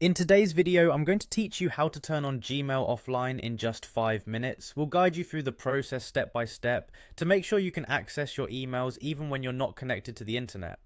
In today's video, I'm going to teach you how to turn on Gmail offline in just 5 minutes. We'll guide you through the process step by step to make sure you can access your emails even when you're not connected to the internet.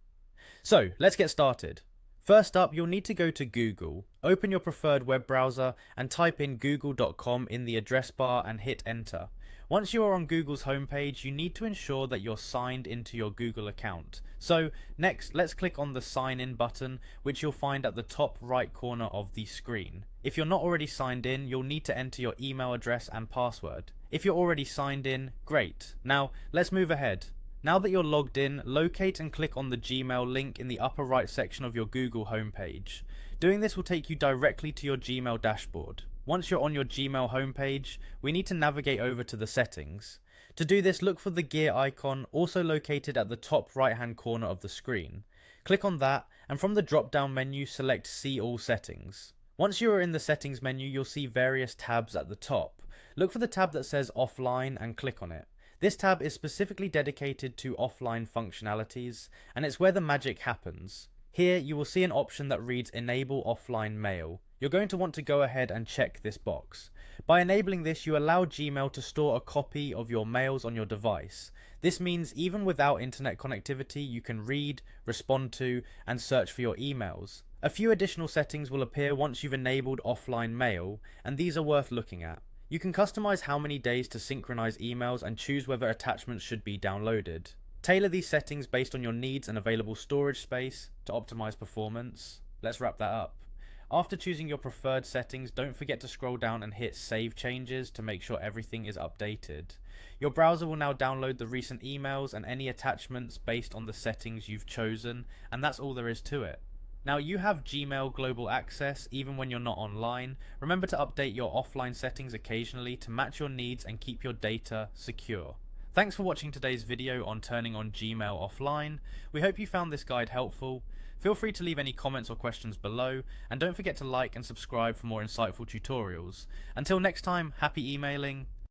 So, let's get started. First up, you'll need to go to Google, open your preferred web browser and type in google.com in the address bar and hit enter. Once you are on Google's homepage, you need to ensure that you're signed into your Google account. So next, let's click on the sign in button, which you'll find at the top right corner of the screen. If you're not already signed in, you'll need to enter your email address and password. If you're already signed in, great. Now, let's move ahead. Now that you're logged in, locate and click on the Gmail link in the upper right section of your Google homepage. Doing this will take you directly to your Gmail dashboard. Once you're on your Gmail homepage, we need to navigate over to the settings. To do this, look for the gear icon, also located at the top right hand corner of the screen. Click on that, and from the drop down menu, select See All Settings. Once you are in the settings menu, you'll see various tabs at the top. Look for the tab that says Offline and click on it. This tab is specifically dedicated to offline functionalities, and it's where the magic happens. Here you will see an option that reads Enable Offline Mail. You're going to want to go ahead and check this box. By enabling this, you allow Gmail to store a copy of your mails on your device. This means even without internet connectivity, you can read, respond to, and search for your emails. A few additional settings will appear once you've enabled offline mail, and these are worth looking at. You can customize how many days to synchronize emails and choose whether attachments should be downloaded. Tailor these settings based on your needs and available storage space to optimize performance. Let's wrap that up. After choosing your preferred settings, don't forget to scroll down and hit Save Changes to make sure everything is updated. Your browser will now download the recent emails and any attachments based on the settings you've chosen, and that's all there is to it. Now you have Gmail Global Access even when you're not online. Remember to update your offline settings occasionally to match your needs and keep your data secure. Thanks for watching today's video on turning on Gmail offline. We hope you found this guide helpful. Feel free to leave any comments or questions below, and don't forget to like and subscribe for more insightful tutorials. Until next time, happy emailing.